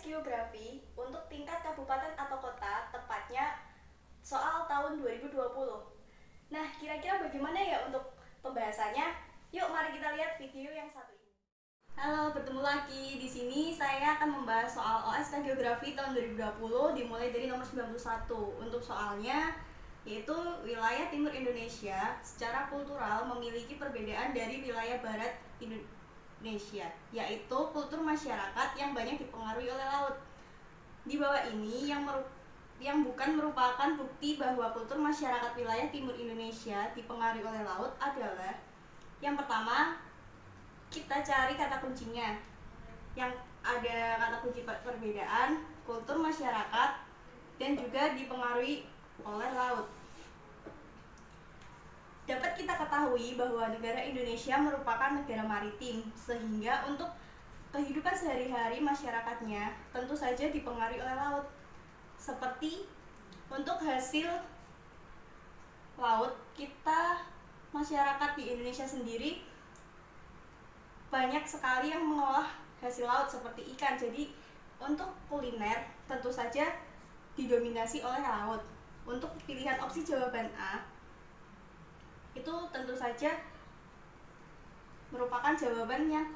Geografi untuk tingkat kabupaten atau kota, tepatnya soal tahun 2020. Nah, kira-kira bagaimana ya untuk pembahasannya? Yuk, mari kita lihat video yang satu ini. Halo, bertemu lagi. Di sini saya akan membahas soal OSK Geografi tahun 2020 dimulai dari nomor 91. Untuk soalnya yaitu wilayah timur Indonesia secara kultural memiliki perbedaan dari wilayah barat Indonesia, yaitu kultur masyarakat yang banyak dipengaruhi oleh laut. Di bawah ini yang bukan merupakan bukti bahwa kultur masyarakat wilayah timur Indonesia dipengaruhi oleh laut adalah: yang pertama, kita cari kata kuncinya. Yang ada kata kunci perbedaan kultur masyarakat dan juga dipengaruhi oleh laut. Dapat kita ketahui bahwa negara Indonesia merupakan negara maritim, sehingga untuk kehidupan sehari-hari masyarakatnya tentu saja dipengaruhi oleh laut. Seperti untuk hasil laut, kita masyarakat di Indonesia sendiri banyak sekali yang mengolah hasil laut seperti ikan. Jadi untuk kuliner tentu saja didominasi oleh laut. Untuk pilihan opsi jawaban A itu tentu saja merupakan jawaban yang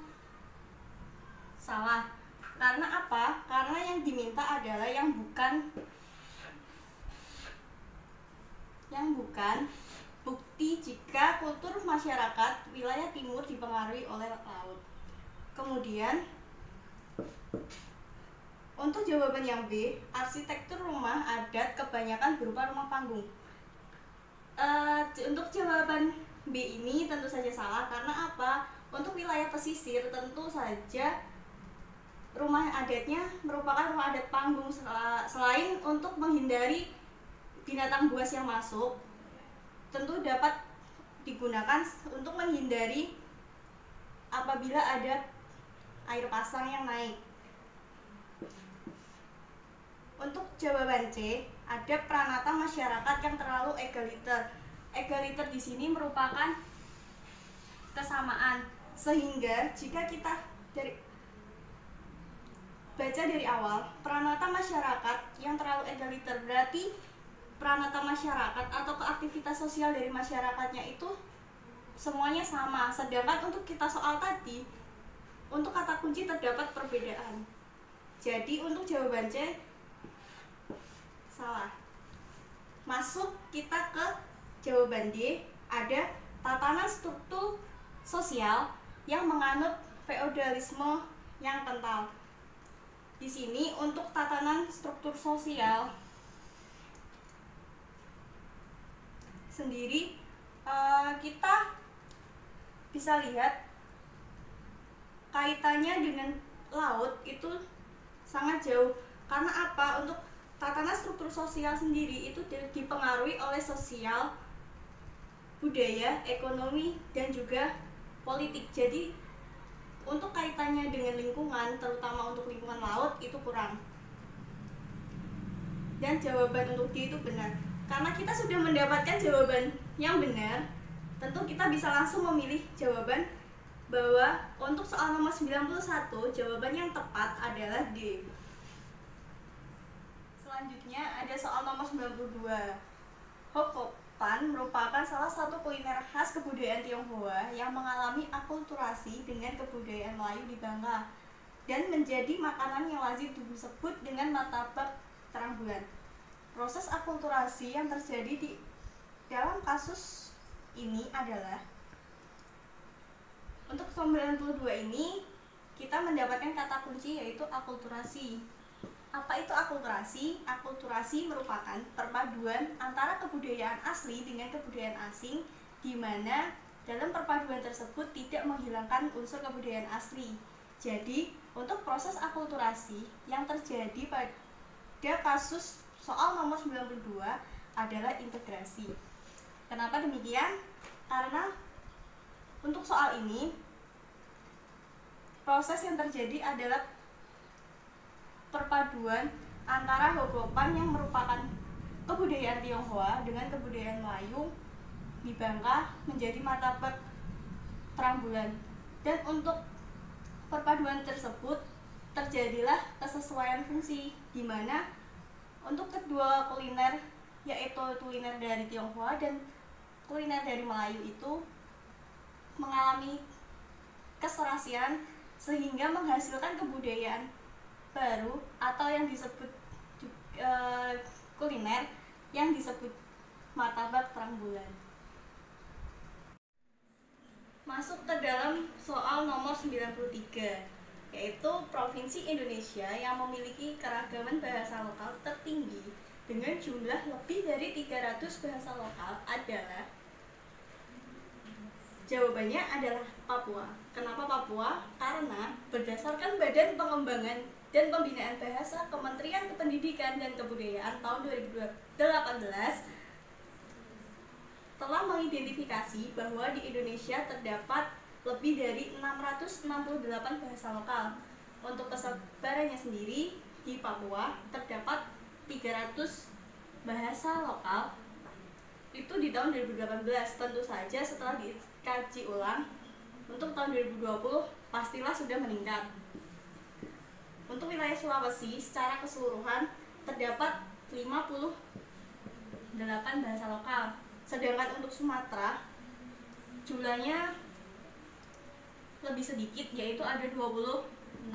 salah. Karena apa? Karena yang diminta adalah yang bukan bukti jika kultur masyarakat wilayah timur dipengaruhi oleh laut. Kemudian untuk jawaban yang B, arsitektur rumah adat kebanyakan berupa rumah panggung. Untuk jawaban B ini tentu saja salah. Karena apa? Untuk wilayah pesisir tentu saja rumah adatnya merupakan rumah adat panggung. Selain untuk menghindari binatang buas yang masuk, tentu dapat digunakan untuk menghindari apabila ada air pasang yang naik. Untuk jawaban C, ada pranata masyarakat yang terlalu egaliter. Egaliter di sini merupakan kesamaan, sehingga jika kita baca dari awal, pranata masyarakat yang terlalu egaliter berarti pranata masyarakat atau keaktivitas sosial dari masyarakatnya itu semuanya sama. Sedangkan untuk kita soal tadi, untuk kata kunci terdapat perbedaan. Jadi untuk jawaban C salah. Masuk kita ke jawaban D, ada tatanan struktur sosial yang menganut feodalisme yang kental. Di sini untuk tatanan struktur sosial sendiri kita bisa lihat kaitannya dengan laut itu sangat jauh. Karena apa? Untuk tatanan struktur sosial sendiri itu dipengaruhi oleh sosial, budaya, ekonomi, dan juga politik. Jadi untuk kaitannya dengan lingkungan, terutama untuk lingkungan laut, itu kurang. Dan jawaban untuk D itu benar. Karena kita sudah mendapatkan jawaban yang benar, tentu kita bisa langsung memilih jawaban bahwa untuk soal nomor 91 jawaban yang tepat adalah D. Selanjutnya ada soal nomor 92. Hokopan merupakan salah satu kuliner khas kebudayaan Tionghoa yang mengalami akulturasi dengan kebudayaan Melayu di Bangka dan menjadi makanan yang lazim disebut dengan martabak terang bulan. Proses akulturasi yang terjadi di dalam kasus ini adalah, untuk 92 ini kita mendapatkan kata kunci yaitu akulturasi. Apa itu akulturasi? Akulturasi merupakan perpaduan antara kebudayaan asli dengan kebudayaan asing, di mana dalam perpaduan tersebut tidak menghilangkan unsur kebudayaan asli. Jadi, untuk proses akulturasi yang terjadi pada kasus soal nomor 92 adalah integrasi. Kenapa demikian? Karena untuk soal ini proses yang terjadi adalah perpaduan antara Hokopan yang merupakan kebudayaan Tionghoa dengan kebudayaan Melayu di Bangka menjadi martabak terang bulan. Dan untuk perpaduan tersebut terjadilah kesesuaian fungsi, di mana untuk kedua kuliner, yaitu kuliner dari Tionghoa dan kuliner dari Melayu itu mengalami keserasian sehingga menghasilkan kebudayaan baru atau yang disebut kuliner yang disebut martabak terang bulan. Masuk ke dalam soal nomor 93, yaitu Provinsi Indonesia yang memiliki keragaman bahasa lokal tertinggi dengan jumlah lebih dari 300 bahasa lokal adalah. Jawabannya adalah Papua. Kenapa Papua? Karena berdasarkan Badan Pengembangan dan Pembinaan Bahasa Kementerian Pendidikan dan Kebudayaan tahun 2018 telah mengidentifikasi bahwa di Indonesia terdapat lebih dari 668 bahasa lokal. Untuk kesebarannya sendiri, di Papua terdapat 300 bahasa lokal itu di tahun 2018. Tentu saja setelah dikaji ulang untuk tahun 2020 pastilah sudah meningkat. Untuk wilayah Sulawesi secara keseluruhan terdapat 58 bahasa lokal, sedangkan untuk Sumatera jumlahnya lebih sedikit, yaitu ada 26.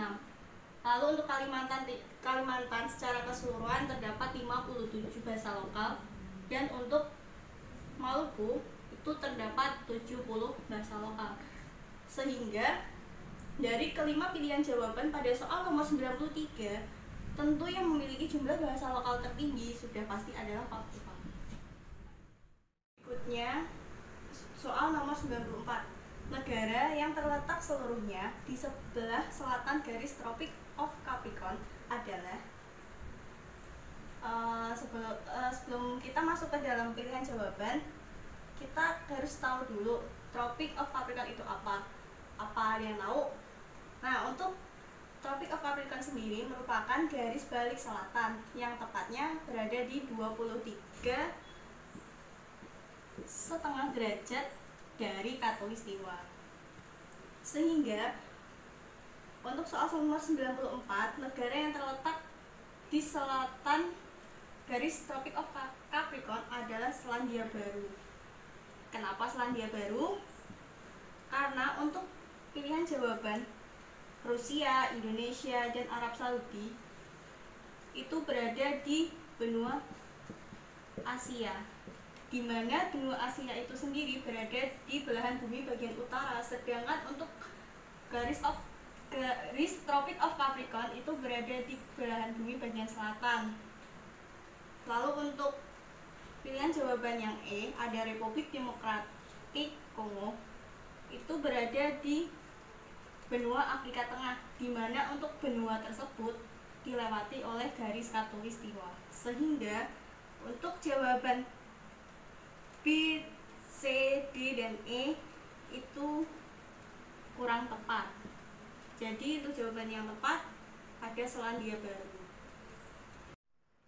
Lalu untuk Kalimantan secara keseluruhan terdapat 57 bahasa lokal, dan untuk Maluku itu terdapat 70 bahasa lokal. Sehingga dari kelima pilihan jawaban pada soal nomor 93, tentu yang memiliki jumlah bahasa lokal tertinggi sudah pasti adalah Papua. Berikutnya soal nomor 94. Negara yang terletak seluruhnya di sebelah selatan garis Tropic of Capricorn adalah. Sebelum kita masuk ke dalam pilihan jawaban, kita harus tahu dulu Tropic of Capricorn itu apa. Apa ada yang tahu? Nah, untuk Tropic of Capricorn sendiri merupakan garis balik selatan yang tepatnya berada di 23,5 derajat dari Khatulistiwa. Sehingga untuk soal nomor 94, negara yang terletak di selatan garis Tropic of Capricorn adalah Selandia Baru. Kenapa Selandia Baru? Karena untuk pilihan jawaban Rusia, Indonesia, dan Arab Saudi itu berada di benua Asia, di mana benua Asia itu sendiri berada di belahan bumi bagian utara, sedangkan untuk garis Tropic of Capricorn itu berada di belahan bumi bagian selatan. Lalu untuk pilihan jawaban yang E, ada Republik Demokratik Kongo, itu berada di benua Afrika Tengah, di mana untuk benua tersebut dilewati oleh garis Khatulistiwa. Sehingga untuk jawaban B, C, D, dan E itu kurang tepat. Jadi untuk jawaban yang tepat ada Selandia Baru.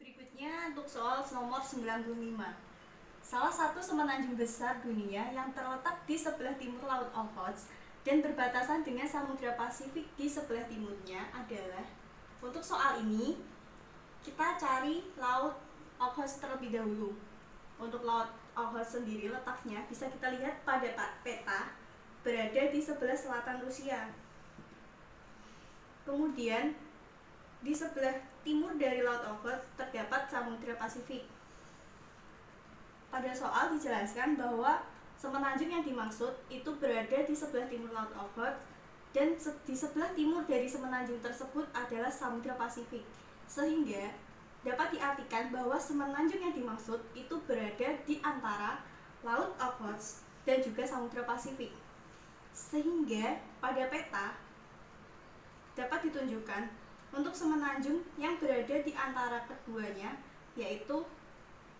Berikutnya untuk soal nomor 95. Salah satu semenanjung besar dunia yang terletak di sebelah timur Laut Okhotsk dan berbatasan dengan Samudra Pasifik di sebelah timurnya adalah. Untuk soal ini kita cari Laut Okhotsk terlebih dahulu. Untuk Laut Okhotsk sendiri letaknya bisa kita lihat pada peta berada di sebelah selatan Rusia. Kemudian di sebelah timur dari Laut Okhotsk terdapat Samudra Pasifik. Pada soal dijelaskan bahwa semenanjung yang dimaksud itu berada di sebelah timur Laut Okhotsk dan di sebelah timur dari semenanjung tersebut adalah Samudra Pasifik. Sehingga dapat diartikan bahwa semenanjung yang dimaksud itu berada di antara Laut Okhotsk dan juga Samudra Pasifik. Sehingga pada peta dapat ditunjukkan untuk semenanjung yang berada di antara keduanya, yaitu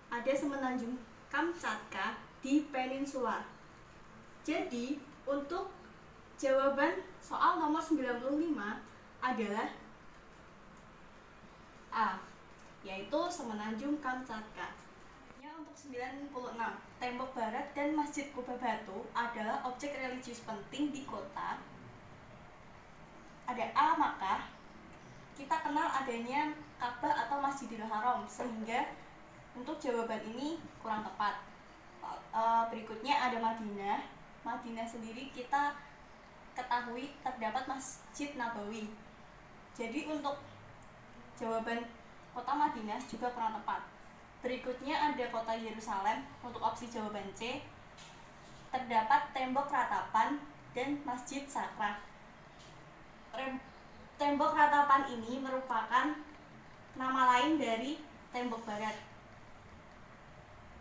ada semenanjung Kamchatka di peninsula. Jadi untuk jawaban soal nomor 95 adalah A, yaitu semenanjung Kamchatka. Untuk 96, tembok barat dan Masjid Kuba Batu adalah objek religius penting di kota. Ada A, Makkah, kita kenal adanya Ka'bah atau Masjidil Haram, sehingga untuk jawaban ini kurang tepat. Berikutnya ada Madinah. Madinah sendiri kita ketahui terdapat Masjid Nabawi. Jadi untuk jawaban kota Madinah juga kurang tepat. Berikutnya ada kota Yerusalem. Untuk opsi jawaban C, terdapat tembok ratapan dan Masjid Sakrah. Tembok ratapan ini merupakan nama lain dari tembok barat.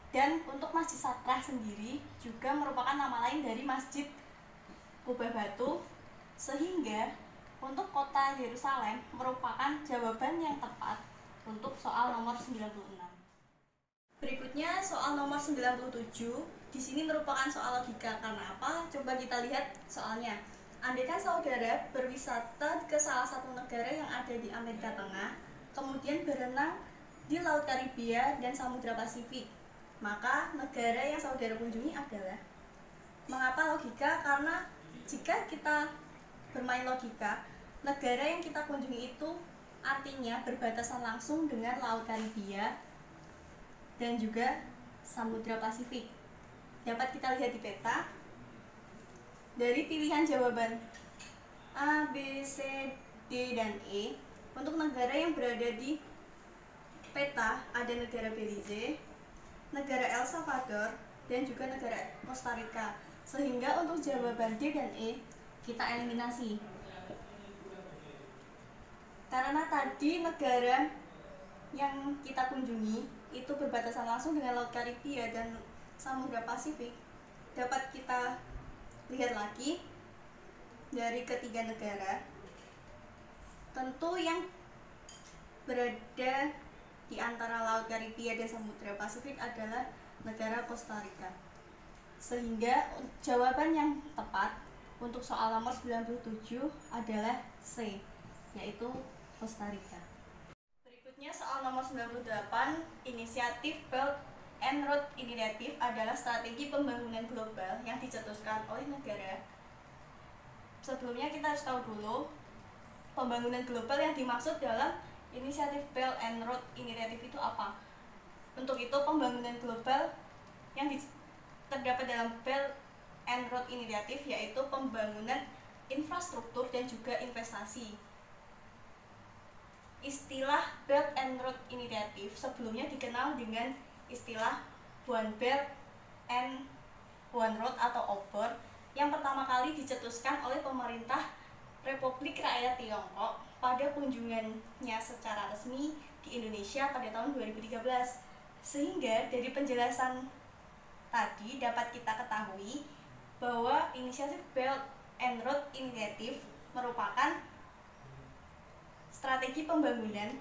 Dan untuk Masjid Sakrah sendiri juga merupakan nama lain dari Masjid Kubah Batu, sehingga untuk kota Yerusalem merupakan jawaban yang tepat untuk soal nomor 96. Berikutnya soal nomor 97. Di sini merupakan soal logika. Karena apa? Coba kita lihat soalnya. Andaikan saudara berwisata ke salah satu negara yang ada di Amerika Tengah, kemudian berenang di Laut Karibia dan Samudra Pasifik, maka negara yang saudara kunjungi adalah. Mengapa logika? Karena jika kita bermain logika, negara yang kita kunjungi itu artinya berbatasan langsung dengan Laut Karibia dan juga Samudra Pasifik. Dapat kita lihat di peta. Dari pilihan jawaban A, B, C, D, dan E, untuk negara yang berada di peta ada negara Belize, negara El Salvador, dan juga negara Costa Rica. Sehingga untuk jawaban D dan E kita eliminasi. Karena tadi negara yang kita kunjungi itu berbatasan langsung dengan Laut Karibia dan Samudra Pasifik, dapat kita lihat lagi dari ketiga negara. Tentu yang berada di antara Laut Karibia dan Samudra Pasifik adalah negara Costa Rica. Sehingga jawaban yang tepat untuk soal nomor 97 adalah C, yaitu Costa Rica. Berikutnya soal nomor 98, inisiatif Belt and Road Initiative adalah strategi pembangunan global yang dicetuskan oleh negara. Sebelumnya kita harus tahu dulu pembangunan global yang dimaksud dalam inisiatif Belt and Road Initiative itu apa. Untuk itu pembangunan global yang terdapat dalam Belt and Road Initiative yaitu pembangunan infrastruktur dan juga investasi. Istilah Belt and Road Initiative sebelumnya dikenal dengan istilah One Belt and One Road atau OBOR yang pertama kali dicetuskan oleh pemerintah Republik Rakyat Tiongkok pada kunjungannya secara resmi di Indonesia pada tahun 2013. Sehingga dari penjelasan tadi dapat kita ketahui bahwa inisiatif Belt and Road Initiative merupakan strategi pembangunan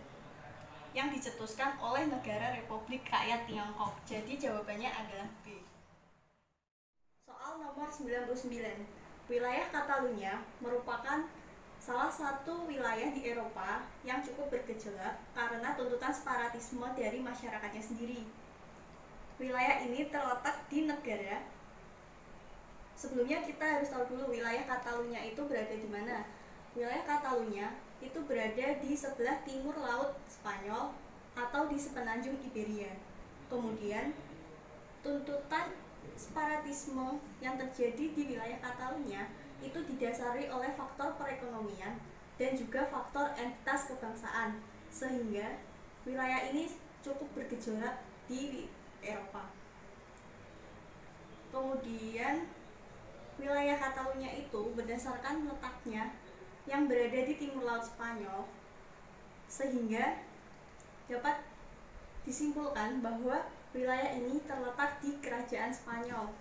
yang dicetuskan oleh negara Republik Rakyat Tiongkok. Jadi jawabannya adalah B. Soal nomor 99. Wilayah Catalunya merupakan salah satu wilayah di Eropa yang cukup bergejolak karena tuntutan separatisme dari masyarakatnya sendiri. Wilayah ini terletak di negara. Sebelumnya kita harus tahu dulu wilayah Catalunya itu berada di mana. Wilayah Catalunya itu berada di sebelah timur laut Spanyol atau di sepenanjung Iberia. Kemudian tuntutan separatisme yang terjadi di wilayah Catalunya itu didasari oleh faktor perekonomian dan juga faktor entitas kebangsaan, sehingga wilayah ini cukup bergejolak di Eropa. Kemudian wilayah Catalunya itu berdasarkan letaknya yang berada di timur laut Spanyol, sehingga dapat disimpulkan bahwa wilayah ini terletak di kerajaan Spanyol,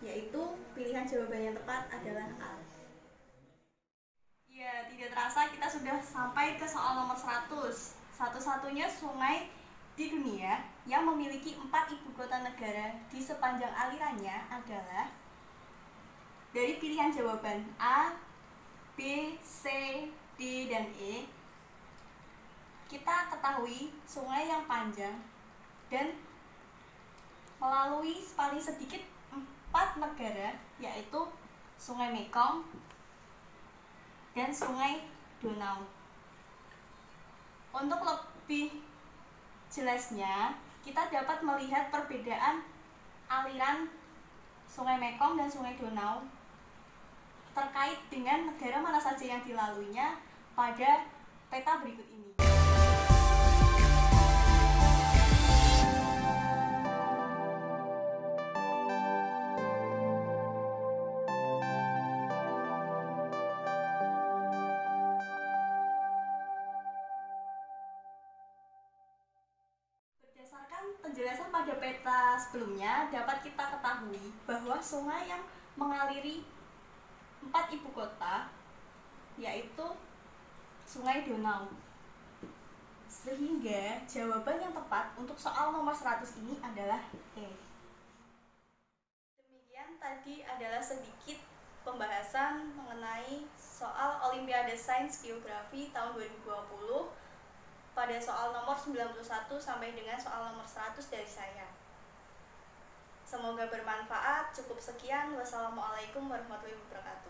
yaitu pilihan jawaban yang tepat adalah A. Ya, tidak terasa kita sudah sampai ke soal nomor 100. Satu-satunya sungai di dunia yang memiliki 4 ibu kota negara di sepanjang alirannya adalah dari pilihan jawaban A, B, C, D, dan E. Kita ketahui sungai yang panjang dan melalui paling sedikit 4 negara, yaitu Sungai Mekong dan Sungai Donau. Untuk lebih jelasnya, kita dapat melihat perbedaan aliran Sungai Mekong dan Sungai Donau terkait dengan negara mana saja yang dilaluinya pada peta berikut ini. Berdasarkan penjelasan pada peta sebelumnya, dapat kita ketahui bahwa sungai yang mengaliri 4 ibu kota yaitu Sungai Donau. Sehingga jawaban yang tepat untuk soal nomor 100 ini adalah E. Demikian tadi adalah sedikit pembahasan mengenai soal Olimpiade Sains Geografi tahun 2020 pada soal nomor 91 sampai dengan soal nomor 100 dari saya. Semoga bermanfaat. Cukup sekian. Wassalamualaikum warahmatullahi wabarakatuh.